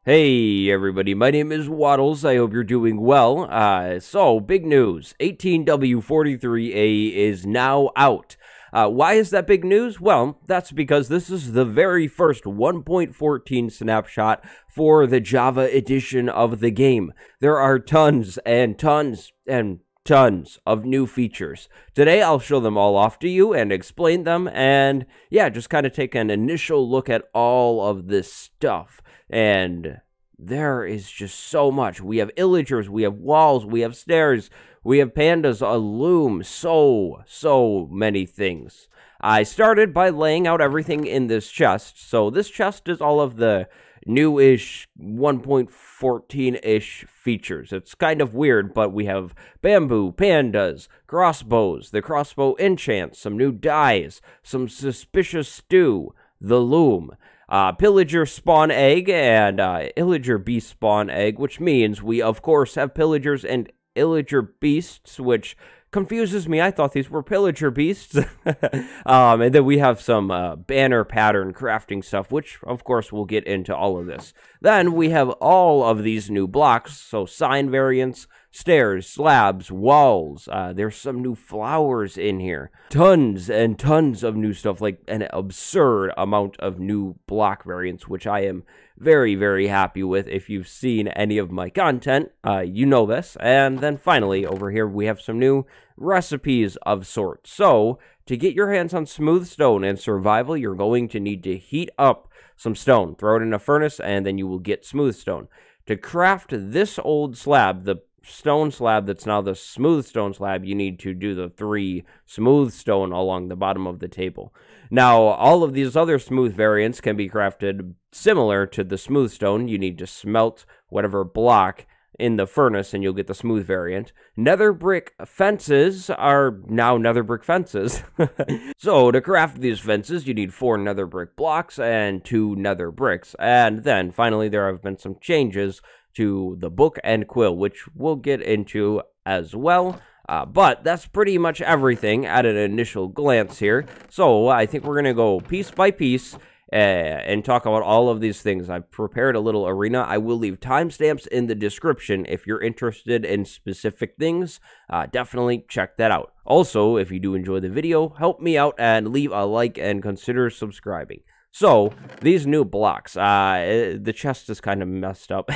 Hey everybody, my name is Waddles. I hope you're doing well. So big news, 18W43A is now out. Why is that big news? Well, that's because this is the very first 1.14 snapshot for the Java edition of the game. There are tons and tons and tons of new features. Today I'll show them all off to you and explain them, and yeah, just kind of take an initial look at all of this stuff. And there is just so much. We have illagers, we have walls, we have stairs, we have pandas, a loom, so many things. I started by laying out everything in this chest. So this chest is all of the new-ish 1.14-ish features. It's kind of weird, but we have bamboo, pandas, crossbows, the crossbow enchants, some new dyes, some suspicious stew, the loom, pillager spawn egg, and illager beast spawn egg, which means we, of course, have pillagers and illager beasts, which confuses me. I thought these were pillager beasts. And then we have some banner pattern crafting stuff, which, of course, we'll get into all of this. Then we have all of these new blocks, so sign variants, stairs, slabs, walls. There's some new flowers in here. Tons and tons of new stuff, like an absurd amount of new block variants, which I am very happy with. If you've seen any of my content, you know this. And then finally, over here, we have some new recipes of sorts. So, to get your hands on smooth stone and survival, you're going to need to heat up some stone. Throw it in a furnace, and then you will get smooth stone. To craft this old slab, the stone slab that's now the smooth stone slab, you need to do the 3 smooth stone along the bottom of the table. Now, all of these other smooth variants can be crafted similar to the smooth stone. You need to smelt whatever block in the furnace and you'll get the smooth variant. Nether brick fences are now nether brick fences. So to craft these fences, you need 4 nether brick blocks and 2 nether bricks. And then finally, there have been some changes to the book and quill, which we'll get into as well. But that's pretty much everything at an initial glance here. So I think we're going to go piece by piece and talk about all of these things. I've prepared a little arena. I will leave timestamps in the description if you're interested in specific things. Definitely check that out. Also, if you do enjoy the video, help me out and leave a like and consider subscribing. So, these new blocks, the chest is kind of messed up.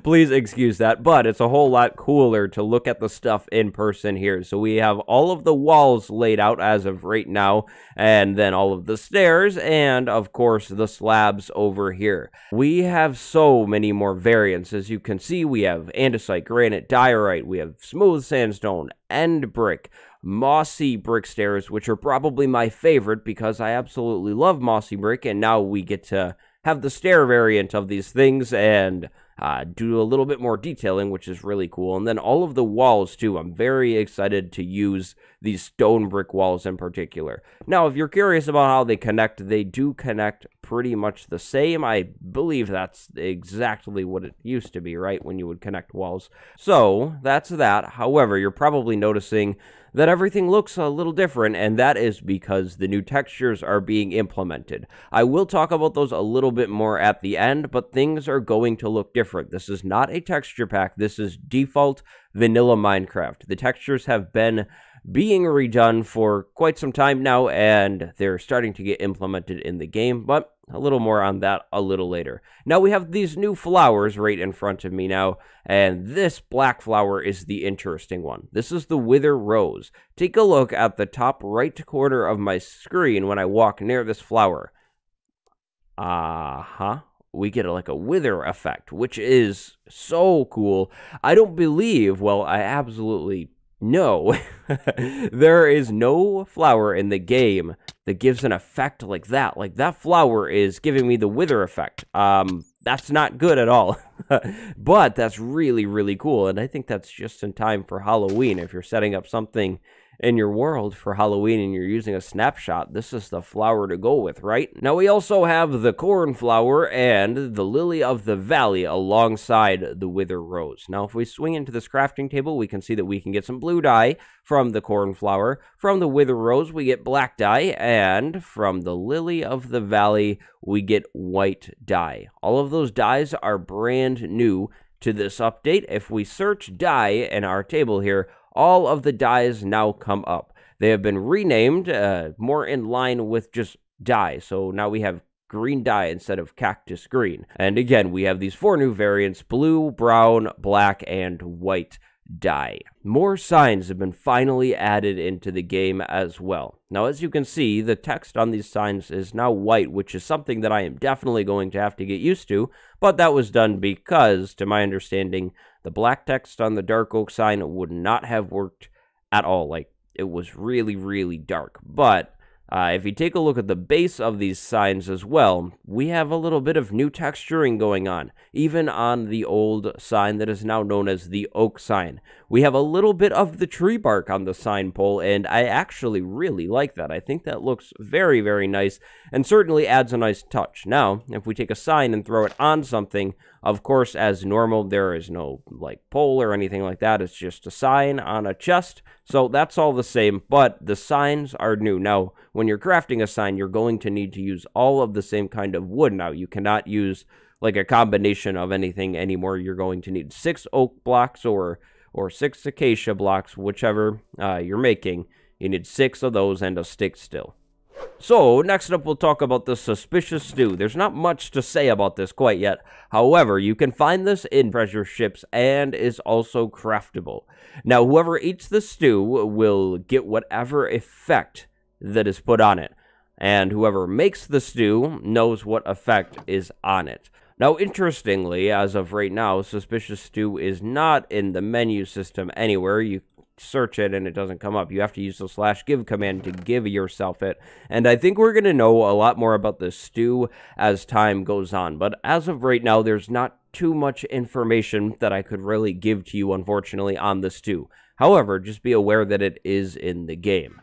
Please excuse that, but it's a whole lot cooler to look at the stuff in person here. So we have all of the walls laid out as of right now, and then all of the stairs, and of course the slabs over here. We have so many more variants. As you can see, we have andesite, granite, diorite, we have smooth sandstone, end brick, mossy brick stairs, which are probably my favorite because I absolutely love mossy brick, and now we get to have the stair variant of these things and do a little bit more detailing, which is really cool. And then all of the walls too. I'm very excited to use these stone brick walls in particular. Now, if you're curious about how they connect, they do connect pretty much the same. I believe that's exactly what it used to be, right, when you would connect walls. So that's that. However, you're probably noticing that everything looks a little different, and that is because the new textures are being implemented. I will talk about those a little bit more at the end, but things are going to look different. This is not a texture pack. This is default vanilla Minecraft. The textures have been being redone for quite some time now, and they're starting to get implemented in the game, but a little more on that a little later. Now we have these new flowers right in front of me now, and this black flower is the interesting one. This is the Wither Rose. Take a look at the top right corner of my screen when I walk near this flower. We get like a wither effect, which is so cool. I don't believe, well, I absolutely know, there is no flower in the game that gives an effect like that. Like, that flower is giving me the wither effect. That's not good at all. But that's really cool, and I think that's just in time for Halloween. If you're setting up something in your world for Halloween and you're using a snapshot, this is the flower to go with, right? Now, we also have the cornflower and the lily of the valley alongside the wither rose. Now, if we swing into this crafting table, we can see that we can get some blue dye from the cornflower. From the wither rose, we get black dye, and from the lily of the valley, we get white dye. All of those dyes are brand new to this update. If we search dye in our table here, all of the dyes now come up. They have been renamed more in line with just dye. So now we have green dye instead of cactus green. And again, we have these 4 new variants: blue, brown, black, and white dye. More signs have been finally added into the game as well. Now, as you can see, the text on these signs is now white, which is something that I am definitely going to have to get used to, but that was done because, to my understanding, the black text on the dark oak sign would not have worked at all. Like, it was really, really dark. But if you take a look at the base of these signs as well, we have a little bit of new texturing going on, even on the old sign that is now known as the oak sign. We have a little bit of the tree bark on the sign pole, and I actually really like that. I think that looks very, very nice, and certainly adds a nice touch. Now, if we take a sign and throw it on something, of course, as normal, there is no, like, pole or anything like that. It's just a sign on a chest, so that's all the same, but the signs are new. Now, when you're crafting a sign, you're going to need to use all of the same kind of wood now. You cannot use, like, a combination of anything anymore. You're going to need 6 oak blocks or 6 acacia blocks, whichever you're making. You need 6 of those and a stick still. So, next up, we'll talk about the suspicious stew. There's not much to say about this quite yet. However, you can find this in treasure ships and is also craftable. Now, whoever eats the stew will get whatever effect that is put on it, and whoever makes the stew knows what effect is on it. Now, interestingly, as of right now, suspicious stew is not in the menu system anywhere. You search it and it doesn't come up. You have to use the /give command to give yourself it, and I think we're going to know a lot more about the stew as time goes on, but as of right now, there's not too much information that I could really give to you, unfortunately, on the stew. However, just be aware that it is in the game.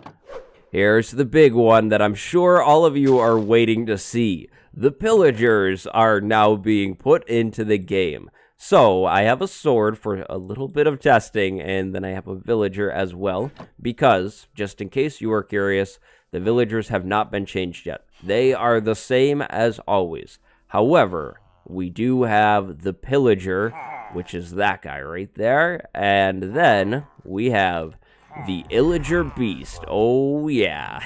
Here's the big one that I'm sure all of you are waiting to see. The pillagers are now being put into the game. So, I have a sword for a little bit of testing, and then I have a villager as well, because, just in case you are curious, the villagers have not been changed yet. They are the same as always. However, we do have the pillager, which is that guy right there, and then we have the Illager Beast. Oh, yeah.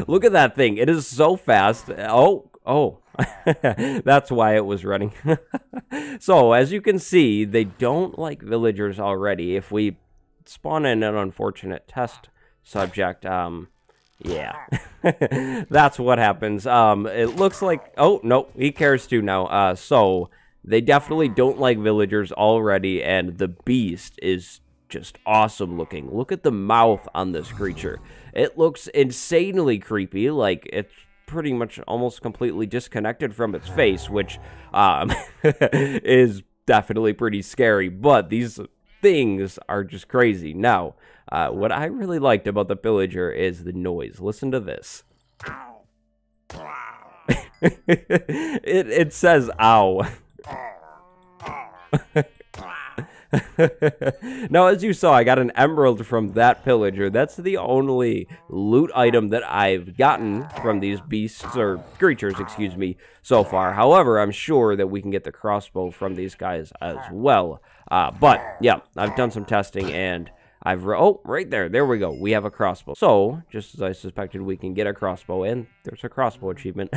Look at that thing. It is so fast. Oh. That's why it was running. So, as you can see, they don't like villagers already. If we spawn in an unfortunate test subject, yeah. That's what happens. It looks like... Oh, no, he cares too now. So, they definitely don't like villagers already, and the beast is just awesome looking. Look at the mouth on this creature. It looks insanely creepy, like it's pretty much almost completely disconnected from its face, which is definitely pretty scary, but these things are just crazy. Now, what I really liked about the pillager is the noise. Listen to this. It says ow. Now, as you saw, I got an emerald from that pillager. That's the only loot item that I've gotten from these beasts, or creatures, excuse me, so far. However, I'm sure that we can get the crossbow from these guys as well. But, yeah, I've done some testing, and oh, right there. There we go. We have a crossbow. So, just as I suspected, we can get a crossbow, and there's a crossbow achievement.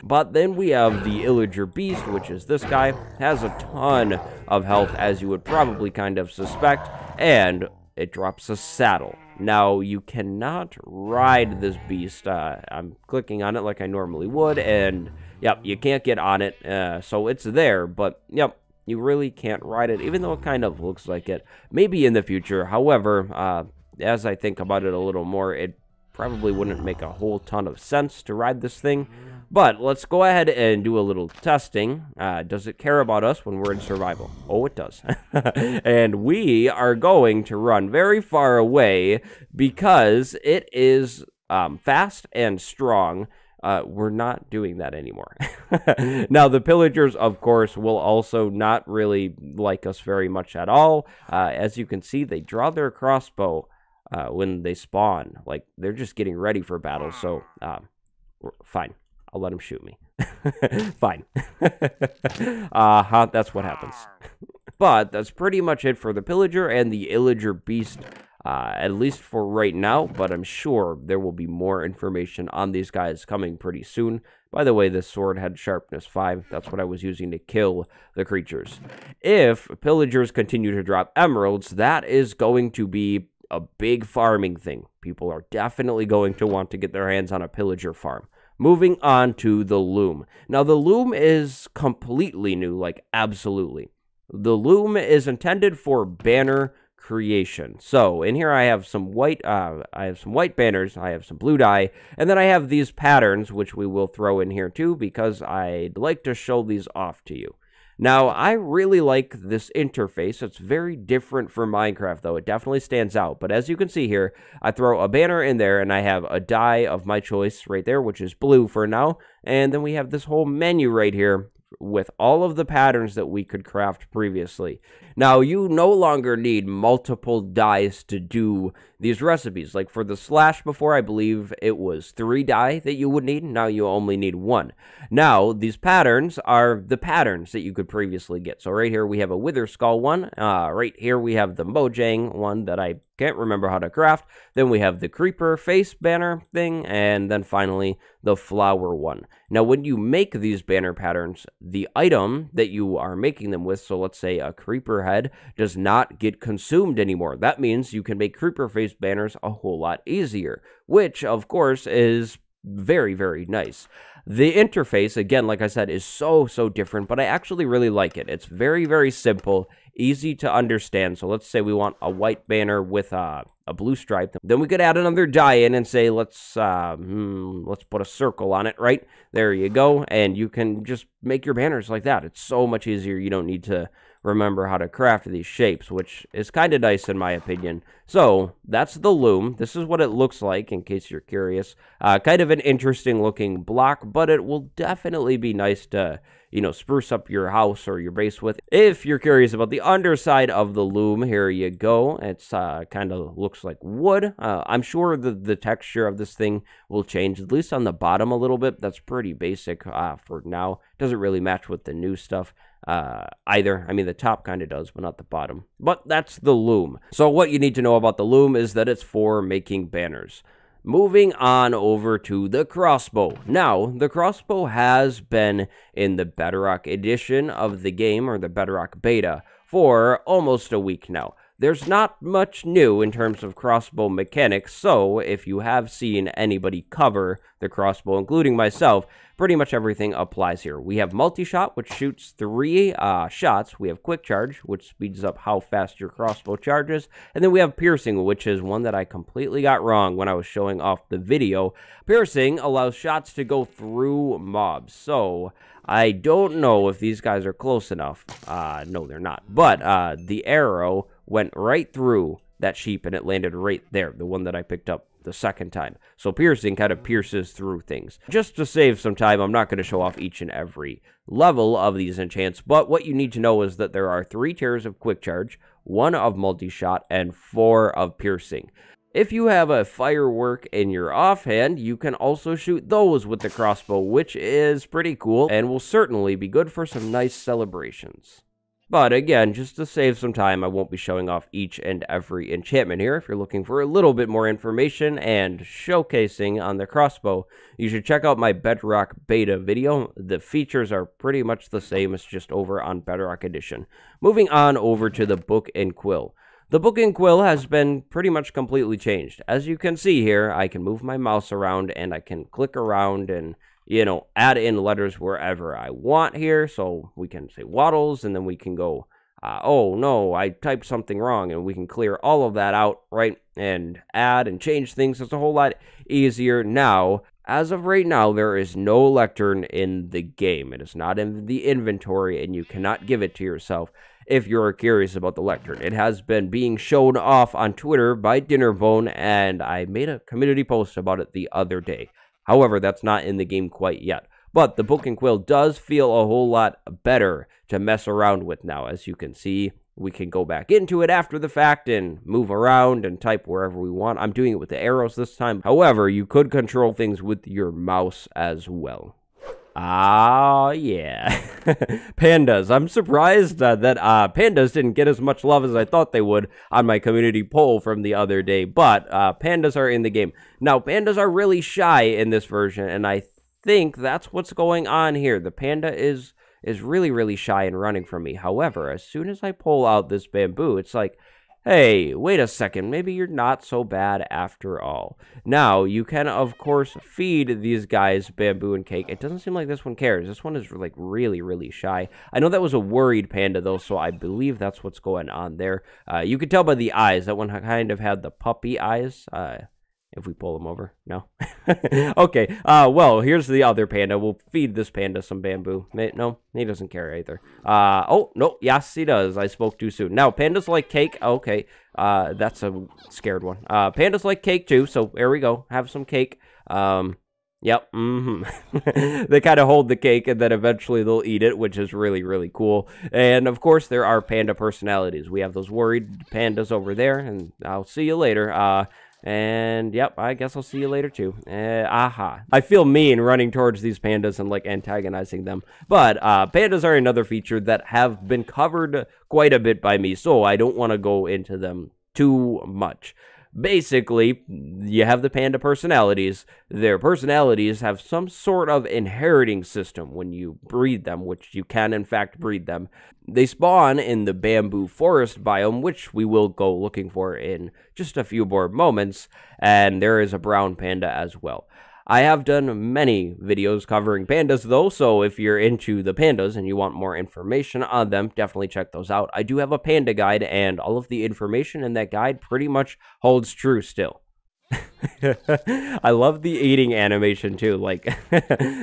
But then we have the Illager Beast, which is this guy. Has a ton of health, as you would probably kind of suspect, and it drops a saddle. Now, you cannot ride this beast. I'm clicking on it like I normally would, and, yep, you can't get on it. So, it's there, but, yep. You really can't ride it, even though it kind of looks like it. Maybe in the future. However, as I think about it a little more, it probably wouldn't make a whole ton of sense to ride this thing. But let's go ahead and do a little testing. Does it care about us when we're in survival? Oh, it does. And we are going to run very far away because it is fast and strong. We're not doing that anymore. Now, the pillagers, of course, will also not really like us very much at all. As you can see, they draw their crossbow when they spawn. Like, they're just getting ready for battle, so fine. I'll let them shoot me. Fine. That's what happens. But that's pretty much it for the pillager and the illager beast. At least for right now, but I'm sure there will be more information on these guys coming pretty soon. By the way, this sword had sharpness 5. That's what I was using to kill the creatures. If pillagers continue to drop emeralds, that is going to be a big farming thing. People are definitely going to want to get their hands on a pillager farm. Moving on to the loom. Now, the loom is completely new, like absolutely. The loom is intended for banner creation. So in here I have some white banners, I have some blue dye, and then I have these patterns which we will throw in here too because I'd like to show these off to you. Now, I really like this interface. It's very different from Minecraft, though. It definitely stands out. But as you can see here, I throw a banner in there, and I have a dye of my choice right there, which is blue for now. And then we have this whole menu right here with all of the patterns that we could craft previously. Now, you no longer need multiple dyes to do these recipes. Like for the slash before, I believe it was 3 dye that you would need. Now you only need 1. Now, these patterns are the patterns that you could previously get. So right here we have a Wither Skull one. Right here we have the Mojang one that I can't remember how to craft. Then we have the Creeper face banner thing. And then finally the flower one. Now, when you make these banner patterns, the item that you are making them with, so let's say a creeper head, does not get consumed anymore. That means you can make creeper face banners a whole lot easier, which of course is very, very nice. The interface, again, like I said, is so different, but I actually really like it. It's very, very simple, easy to understand. So let's say we want a white banner with a blue stripe. Then we could add another dye in and say, let's put a circle on it, right? There you go. And you can just make your banners like that. It's so much easier. You don't need to remember how to craft these shapes, which is kind of nice in my opinion. So that's the loom. This is what it looks like, in case you're curious. Kind of an interesting looking block, but it will definitely be nice to, you know, spruce up your house or your base with. If you're curious about the underside of the loom, here you go. It's kind of looks like wood. I'm sure the texture of this thing will change, at least on the bottom a little bit. That's pretty basic for now. Doesn't really match with the new stuff either. I mean, the top kind of does, but not the bottom. But that's the loom. So what you need to know about the loom is that it's for making banners. Moving on over to the crossbow. Now, the crossbow has been in the Bedrock edition of the game, or the Bedrock beta, for almost a week now. There's not much new in terms of crossbow mechanics, so if you have seen anybody cover the crossbow, including myself, pretty much everything applies here. We have multi-shot, which shoots 3 shots. We have quick charge, which speeds up how fast your crossbow charges. And then we have piercing, which is one that I completely got wrong when I was showing off the video. Piercing allows shots to go through mobs, so I don't know if these guys are close enough. No, they're not. But the arrow went right through that sheep and it landed right there, the one that I picked up the second time. So piercing kind of pierces through things. Just to save some time, I'm not going to show off each and every level of these enchants, but what you need to know is that there are 3 tiers of quick charge, 1 of multi-shot, and 4 of piercing. If you have a firework in your offhand, you can also shoot those with the crossbow, which is pretty cool and will certainly be good for some nice celebrations. But again, just to save some time, I won't be showing off each and every enchantment here. If you're looking for a little bit more information and showcasing on the crossbow, you should check out my Bedrock beta video. The features are pretty much the same as just over on Bedrock Edition. Moving on over to the Book and Quill. The Book and Quill has been pretty much completely changed. As you can see here, I can move my mouse around and I can click around and, you know, add in letters wherever I want here. So we can say waddles, and then we can go, oh no, I typed something wrong, and we can clear all of that out, right? And add and change things. It's a whole lot easier now. As of right now, there is no lectern in the game. It is not in the inventory, and you cannot give it to yourself if you're curious about the lectern. It has been being shown off on Twitter by Dinnerbone, and I made a community post about it the other day. However, that's not in the game quite yet. But the Book and Quill does feel a whole lot better to mess around with now. As you can see, we can go back into it after the fact and move around and type wherever we want. I'm doing it with the arrows this time. However, you could control things with your mouse as well. Ah, yeah. Pandas. I'm surprised that pandas didn't get as much love as I thought they would on my community poll from the other day. But pandas are in the game. Now, pandas are really shy in this version, and I think that's what's going on here. The panda is really, really shy and running from me. However, as soon as I pull out this bamboo, it's like, hey, wait a second, maybe you're not so bad after all. Now, you can, of course, feed these guys bamboo and cake. It doesn't seem like this one cares. This one is, like, really, really shy. I know that was a worried panda, though, so I believe that's what's going on there. You could tell by the eyes. That one kind of had the puppy eyes. If we pull him over. No. Okay. Well, here's the other panda. We'll feed this panda some bamboo. No, he doesn't care either. Oh, no. Yes, he does. I spoke too soon. Now, pandas like cake. Okay. That's a scared one. Pandas like cake too, so there we go. Have some cake. Yep. They kind of hold the cake, and then eventually they'll eat it, which is really, really cool. And, of course, there are panda personalities. We have those worried pandas over there, and I'll see you later. And, yep, I guess I'll see you later, too. I feel mean running towards these pandas and, like, antagonizing them. But, pandas are another feature that have been covered quite a bit by me, so I don't want to go into them too much. Basically, you have the panda personalities. Their personalities have some sort of inheriting system when you breed them, which you can, in fact, breed them. They spawn in the bamboo forest biome, which we will go looking for in just a few more moments, and there is a brown panda as well. I have done many videos covering pandas, though, so if you're into the pandas and you want more information on them, definitely check those out. I do have a panda guide, and all of the information in that guide pretty much holds true still. I love the eating animation, too, like,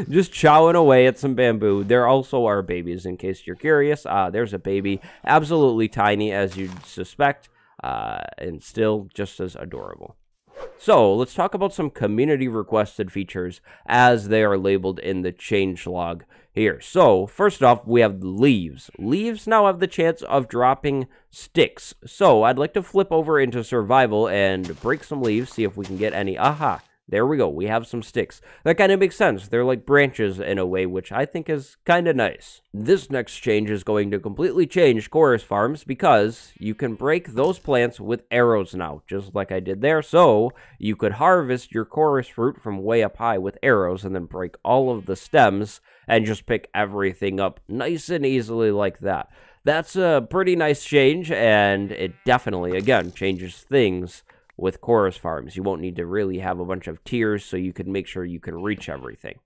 just chowing away at some bamboo. There also are babies, in case you're curious. There's a baby, absolutely tiny, as you'd suspect, and still just as adorable. So, let's talk about some community-requested features as they are labeled in the changelog here. So, first off, we have leaves. Leaves now have the chance of dropping sticks. So, I'd like to flip over into survival and break some leaves, see if we can get any. Aha! There we go. We have some sticks. That kind of makes sense. They're like branches in a way, which I think is kind of nice. This next change is going to completely change Chorus Farms because you can break those plants with arrows now, just like I did there. So you could harvest your chorus fruit from way up high with arrows and then break all of the stems and just pick everything up nice and easily like that. That's a pretty nice change, and it definitely, again, changes things with Chorus Farms. You won't need to really have a bunch of tiers, so you can make sure you can reach everything.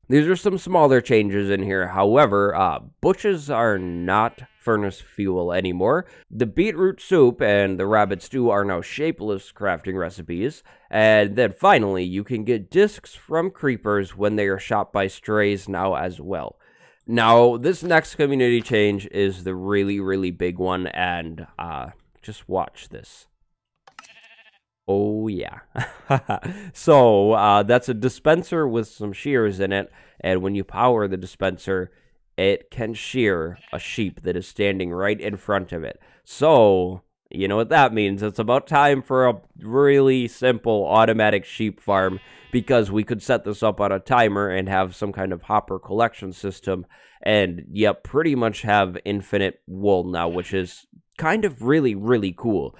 These are some smaller changes in here. However, bushes are not furnace fuel anymore. The beetroot soup and the rabbit stew are now shapeless crafting recipes. And then finally, you can get discs from creepers when they are shot by strays now as well. Now, this next community change is the really, really big one, and just watch this. Oh, yeah. So, that's a dispenser with some shears in it, and when you power the dispenser, it can shear a sheep that is standing right in front of it. So, you know what that means. It's about time for a really simple automatic sheep farm, because we could set this up on a timer and have some kind of hopper collection system, and, yep, pretty much have infinite wool now, which is kind of really, really cool.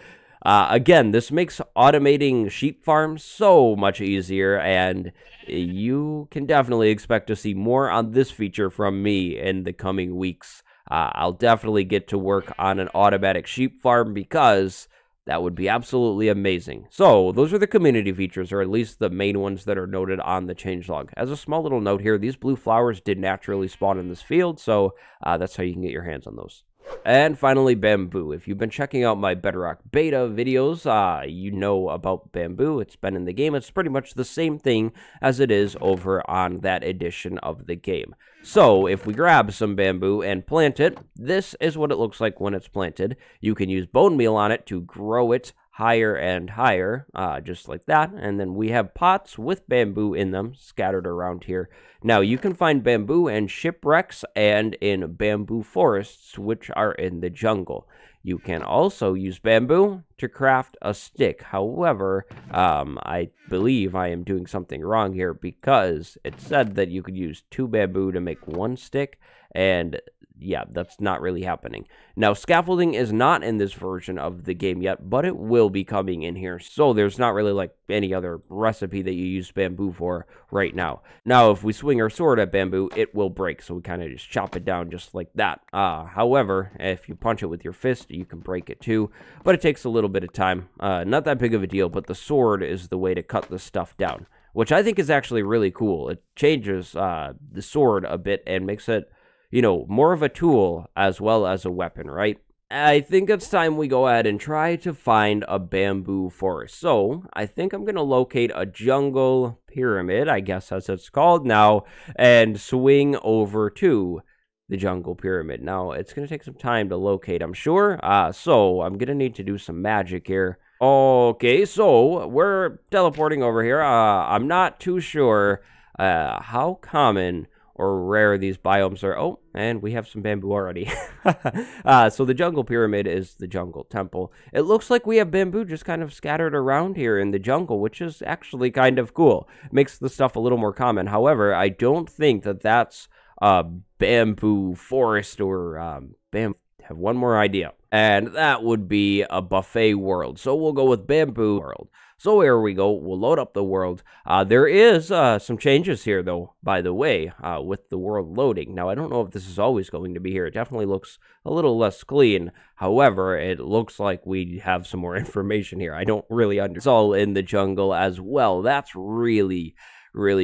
Again, this makes automating sheep farms so much easier, and you can definitely expect to see more on this feature from me in the coming weeks. I'll definitely get to work on an automatic sheep farm because that would be absolutely amazing. So, those are the community features, or at least the main ones that are noted on the changelog. As a small little note here, these blue flowers did naturally spawn in this field, so that's how you can get your hands on those. And finally, bamboo. If you've been checking out my Bedrock beta videos, you know about bamboo. It's been in the game. It's pretty much the same thing as it is over on that edition of the game. So, if we grab some bamboo and plant it, this is what it looks like when it's planted. You can use bone meal on it to grow it higher and higher, just like that. And then we have pots with bamboo in them scattered around here. Now, you can find bamboo in shipwrecks and in bamboo forests, which are in the jungle. You can also use bamboo to craft a stick. However, I believe I am doing something wrong here because it said that you could use 2 bamboo to make 1 stick, and yeah, that's not really happening. Now, scaffolding is not in this version of the game yet, but it will be coming in here. So there's not really like any other recipe that you use bamboo for right now. Now, if we swing our sword at bamboo, it will break. So we kind of just chop it down just like that. However, if you punch it with your fist, you can break it too. But it takes a little bit of time. Not that big of a deal, but the sword is the way to cut this stuff down, which I think is actually really cool. It changes the sword a bit and makes it, you know, more of a tool as well as a weapon, right? I think it's time we go ahead and try to find a bamboo forest. So, I think I'm going to locate a jungle pyramid, I guess as it's called now, and swing over to the jungle pyramid. Now, it's going to take some time to locate, I'm sure. So, I'm going to need to do some magic here. Okay, so we're teleporting over here. I'm not too sure how common or rare these biomes are. Oh, and we have some bamboo already. So the jungle pyramid is the jungle temple. It looks like we have bamboo just kind of scattered around here in the jungle, which is actually kind of cool. Makes the stuff a little more common. However, I don't think that that's a bamboo forest or bamboo. Have one more idea, and that would be a buffet world. So we'll go with bamboo world. So here we go. We'll load up the world. There is some changes here, though, by the way, with the world loading. Now, I don't know if this is always going to be here. It definitely looks a little less clean. However, it looks like we have some more information here. I don't really understand. It's all in the jungle as well. That's really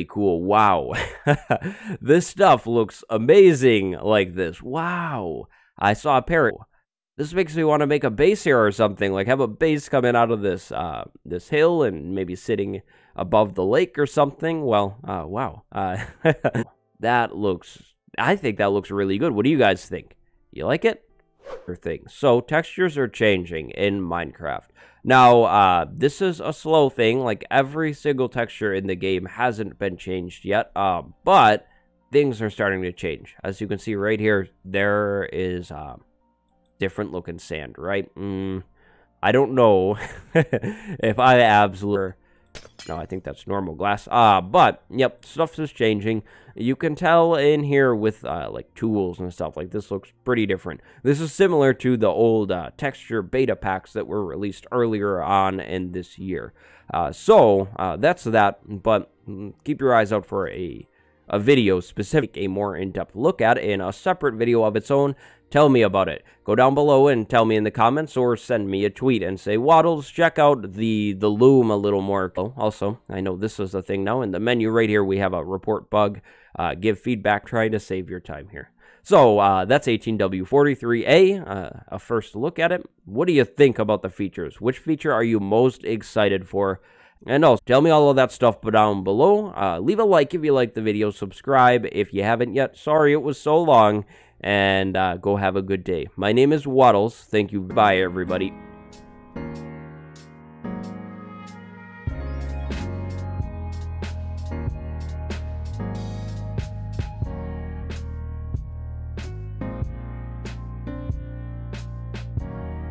cool. Wow. This stuff looks amazing like this. Wow. I saw a parrot. This makes me want to make a base here or something, like have a base coming out of this this hill and maybe sitting above the lake or something. Well, wow. That looks, I think that looks really good. What do you guys think? You like it? Things. So textures are changing in Minecraft. Now, this is a slow thing. Like every single texture in the game hasn't been changed yet, but things are starting to change. As you can see right here, there is different looking sand, right? I don't know if I absolutely... No, I think that's normal glass. But, yep, stuff is changing. You can tell in here with, like, tools and stuff. Like, this looks pretty different. This is similar to the old texture beta packs that were released earlier on in this year. So, that's that. But keep your eyes out for a video specific, a more in-depth look at in a separate video of its own. Tell me about it. Go down below and tell me in the comments, or send me a tweet and say, Waddles, check out the loom a little more. Also, I know this is a thing now. In the menu right here, we have a report bug. Give feedback, try to save your time here. So, that's 18W43A, a first look at it. What do you think about the features? Which feature are you most excited for? And also, tell me all of that stuff down below. Leave a like if you like the video. Subscribe if you haven't yet. Sorry it was so long. And go have a good day. My name is Waddles. Thank you. Bye, everybody.